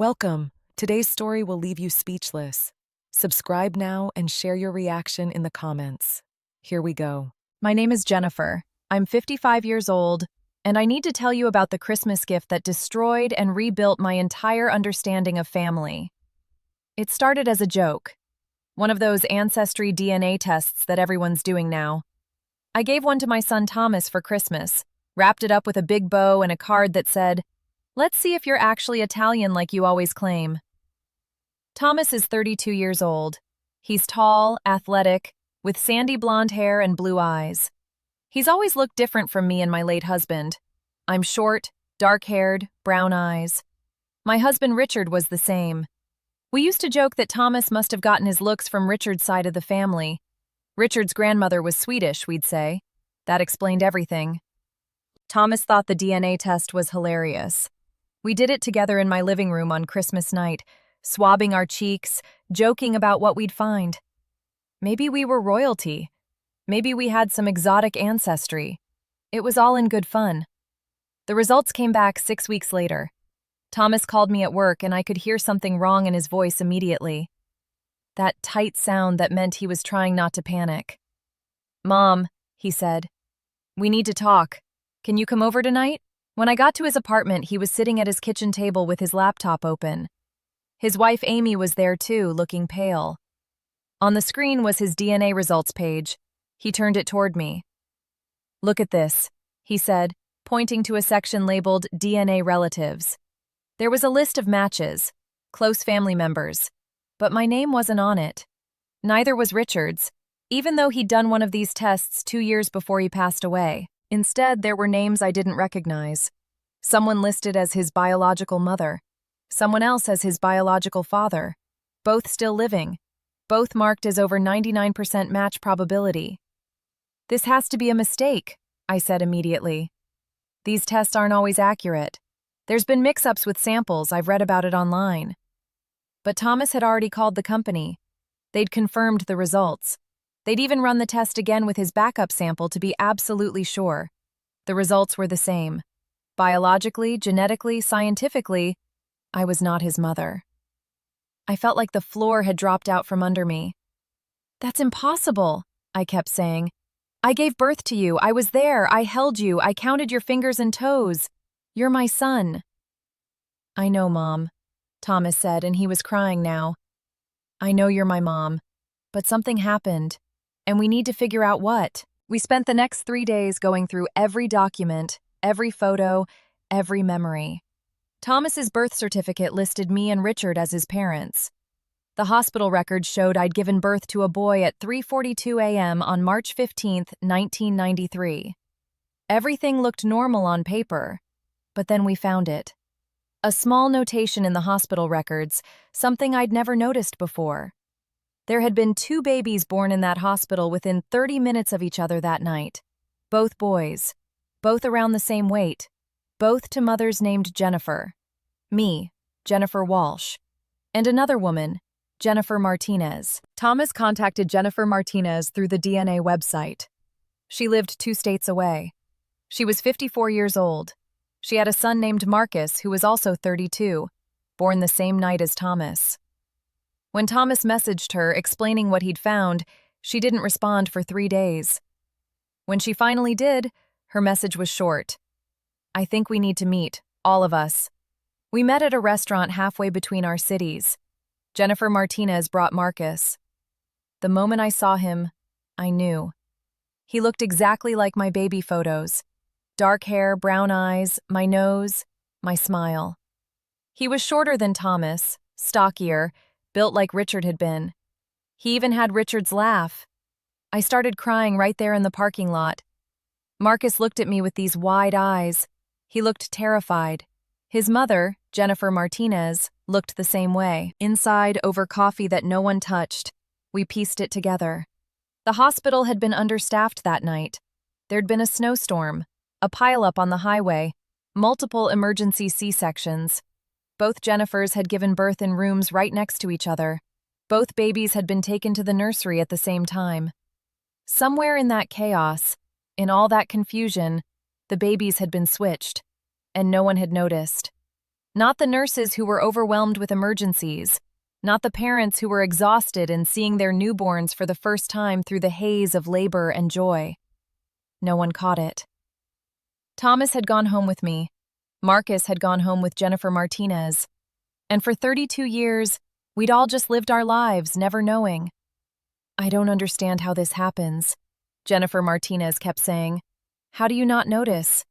Welcome. Today's story will leave you speechless. Subscribe now and share your reaction in the comments. Here we go. My name is Jennifer. I'm 55 years old, and I need to tell you about the Christmas gift that destroyed and rebuilt my entire understanding of family. It started as a joke, one of those ancestry DNA tests that everyone's doing now. I gave one to my son Thomas for Christmas, wrapped it up with a big bow and a card that said, "Let's see if you're actually Italian like you always claim." Thomas is 32 years old. He's tall, athletic, with sandy blonde hair and blue eyes. He's always looked different from me and my late husband. I'm short, dark-haired, brown eyes. My husband Richard was the same. We used to joke that Thomas must have gotten his looks from Richard's side of the family. Richard's grandmother was Swedish, we'd say. That explained everything. Thomas thought the DNA test was hilarious. We did it together in my living room on Christmas night, swabbing our cheeks, joking about what we'd find. Maybe we were royalty. Maybe we had some exotic ancestry. It was all in good fun. The results came back 6 weeks later. Thomas called me at work and I could hear something wrong in his voice immediately. That tight sound that meant he was trying not to panic. "Mom," he said, "we need to talk. Can you come over tonight?" When I got to his apartment, he was sitting at his kitchen table with his laptop open. His wife Amy was there too, looking pale. On the screen was his DNA results page. He turned it toward me. "Look at this," he said, pointing to a section labeled DNA Relatives. There was a list of matches, close family members, but my name wasn't on it. Neither was Richard's, even though he'd done one of these tests 2 years before he passed away. Instead, there were names I didn't recognize. Someone listed as his biological mother, someone else as his biological father, both still living, both marked as over 99% match probability. "This has to be a mistake," I said immediately. "These tests aren't always accurate. There's been mix-ups with samples, I've read about it online." But Thomas had already called the company. They'd confirmed the results. They'd even run the test again with his backup sample to be absolutely sure. The results were the same. Biologically, genetically, scientifically, I was not his mother. I felt like the floor had dropped out from under me. "That's impossible," I kept saying. "I gave birth to you. I was there. I held you. I counted your fingers and toes. You're my son." "I know, Mom," Thomas said, and he was crying now. "I know you're my mom, but something happened, and we need to figure out what." We spent the next 3 days going through every document, every photo, every memory. Thomas's birth certificate listed me and Richard as his parents. The hospital records showed I'd given birth to a boy at 3:42 a.m. on March 15, 1993. Everything looked normal on paper, but then we found it. A small notation in the hospital records, something I'd never noticed before. There had been 2 babies born in that hospital within 30 minutes of each other that night. Both boys. Both around the same weight. Both to mothers named Jennifer. Me, Jennifer Walsh. And another woman, Jennifer Martinez. Thomas contacted Jennifer Martinez through the DNA website. She lived 2 states away. She was 54 years old. She had a son named Marcus, who was also 32, born the same night as Thomas. When Thomas messaged her explaining what he'd found, she didn't respond for 3 days. When she finally did, her message was short. "I think we need to meet, all of us." We met at a restaurant halfway between our cities. Jennifer Martinez brought Marcus. The moment I saw him, I knew. He looked exactly like my baby photos. Dark hair, brown eyes, my nose, my smile. He was shorter than Thomas, stockier, built like Richard had been. He even had Richard's laugh. I started crying right there in the parking lot. Marcus looked at me with these wide eyes. He looked terrified. His mother, Jennifer Martinez, looked the same way. Inside, over coffee that no one touched, we pieced it together. The hospital had been understaffed that night. There'd been a snowstorm, a pileup on the highway, multiple emergency C-sections. Both Jennifers had given birth in rooms right next to each other. Both babies had been taken to the nursery at the same time. Somewhere in that chaos, in all that confusion, the babies had been switched, and no one had noticed. Not the nurses who were overwhelmed with emergencies. Not the parents who were exhausted in seeing their newborns for the first time through the haze of labor and joy. No one caught it. Thomas had gone home with me. Marcus had gone home with Jennifer Martinez. And for 32 years, we'd all just lived our lives, never knowing. "I don't understand how this happens," Jennifer Martinez kept saying. "How do you not notice?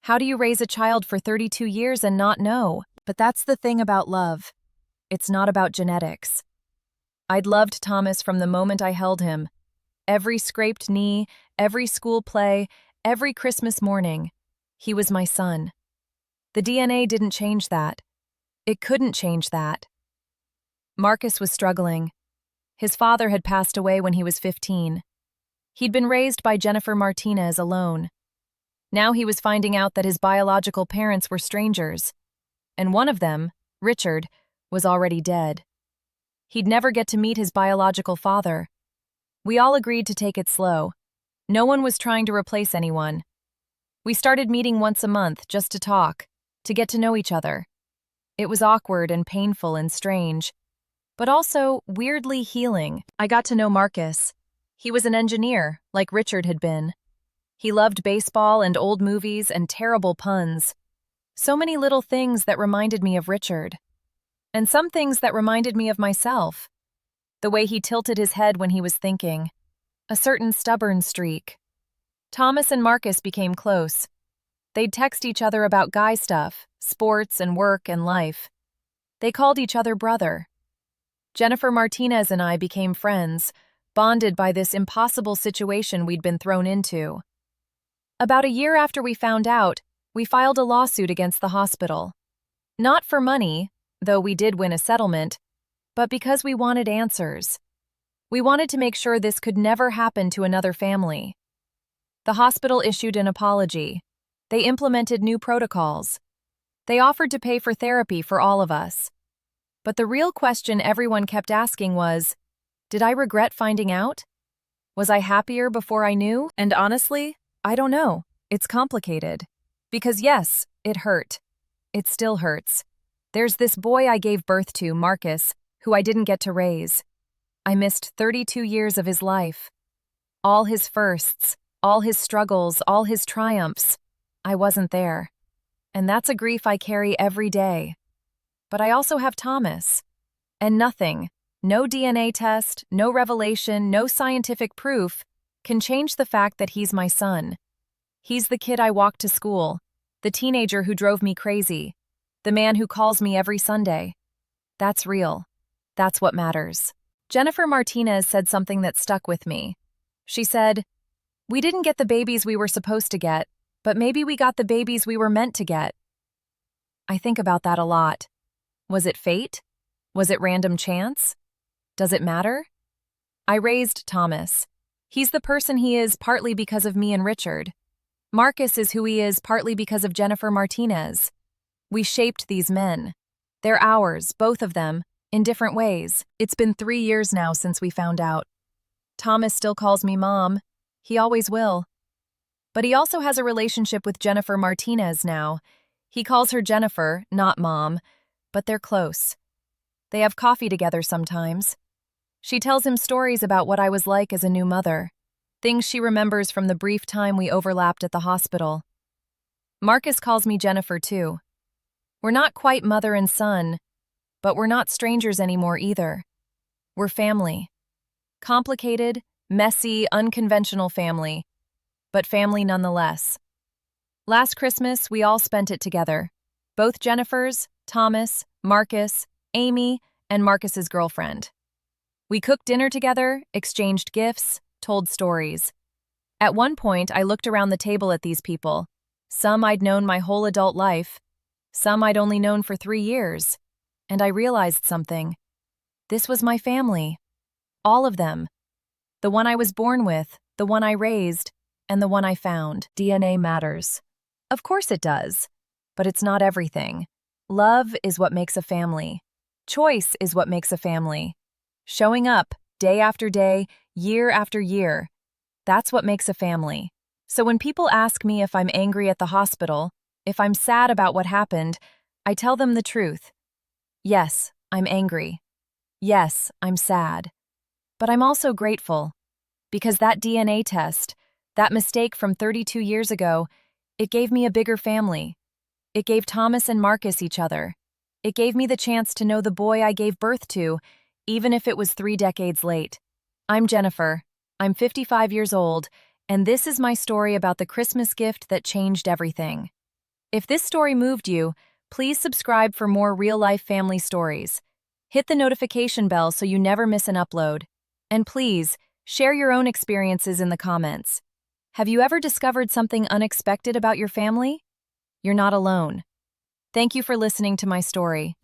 How do you raise a child for 32 years and not know?" But that's the thing about love. It's not about genetics. I'd loved Thomas from the moment I held him. Every scraped knee, every school play, every Christmas morning. He was my son. The DNA didn't change that. It couldn't change that. Marcus was struggling. His father had passed away when he was 15. He'd been raised by Jennifer Martinez alone. Now he was finding out that his biological parents were strangers, and one of them, Richard, was already dead. He'd never get to meet his biological father. We all agreed to take it slow. No one was trying to replace anyone. We started meeting once a month just to talk, to get to know each other. It was awkward and painful and strange, but also weirdly healing. I got to know Marcus. He was an engineer, like Richard had been. He loved baseball and old movies and terrible puns. So many little things that reminded me of Richard. And some things that reminded me of myself. The way he tilted his head when he was thinking. A certain stubborn streak. Thomas and Marcus became close. They'd text each other about guy stuff, sports and work and life. They called each other brother. Jennifer Martinez and I became friends, bonded by this impossible situation we'd been thrown into. About a year after we found out, we filed a lawsuit against the hospital. Not for money, though we did win a settlement, but because we wanted answers. We wanted to make sure this could never happen to another family. The hospital issued an apology. They implemented new protocols. They offered to pay for therapy for all of us. But the real question everyone kept asking was, did I regret finding out? Was I happier before I knew? And honestly, I don't know. It's complicated. Because yes, it hurt. It still hurts. There's this boy I gave birth to, Marcus, who I didn't get to raise. I missed 32 years of his life. All his firsts, all his struggles, all his triumphs. I wasn't there. And that's a grief I carry every day. But I also have Thomas. And nothing, no DNA test, no revelation, no scientific proof, can change the fact that he's my son. He's the kid I walked to school, the teenager who drove me crazy, the man who calls me every Sunday. That's real. That's what matters. Jennifer Martinez said something that stuck with me. She said, "We didn't get the babies we were supposed to get, but maybe we got the babies we were meant to get." I think about that a lot. Was it fate? Was it random chance? Does it matter? I raised Thomas. He's the person he is partly because of me and Richard. Marcus is who he is partly because of Jennifer Martinez. We shaped these men. They're ours, both of them, in different ways. It's been 3 years now since we found out. Thomas still calls me Mom. He always will. But he also has a relationship with Jennifer Martinez now. He calls her Jennifer, not Mom, but they're close. They have coffee together sometimes. She tells him stories about what I was like as a new mother, things she remembers from the brief time we overlapped at the hospital. Marcus calls me Jennifer too. We're not quite mother and son, but we're not strangers anymore either. We're family. Complicated, messy, unconventional family, but family nonetheless. Last Christmas, we all spent it together. Both Jennifers, Thomas, Marcus, Amy, and Marcus's girlfriend. We cooked dinner together, exchanged gifts, told stories. At one point, I looked around the table at these people. Some I'd known my whole adult life. Some I'd only known for 3 years. And I realized something. This was my family. All of them. The one I was born with, the one I raised, and the one I found. DNA matters. Of course it does. But it's not everything. Love is what makes a family. Choice is what makes a family. Showing up, day after day, year after year. That's what makes a family. So when people ask me if I'm angry at the hospital, if I'm sad about what happened, I tell them the truth. Yes, I'm angry. Yes, I'm sad. But I'm also grateful. Because that DNA test, that mistake from 32 years ago, it gave me a bigger family. It gave Thomas and Marcus each other. It gave me the chance to know the boy I gave birth to, even if it was 3 decades late. I'm Jennifer. I'm 55 years old, and this is my story about the Christmas gift that changed everything. If this story moved you, please subscribe for more real-life family stories. Hit the notification bell so you never miss an upload. And please, share your own experiences in the comments. Have you ever discovered something unexpected about your family? You're not alone. Thank you for listening to my story.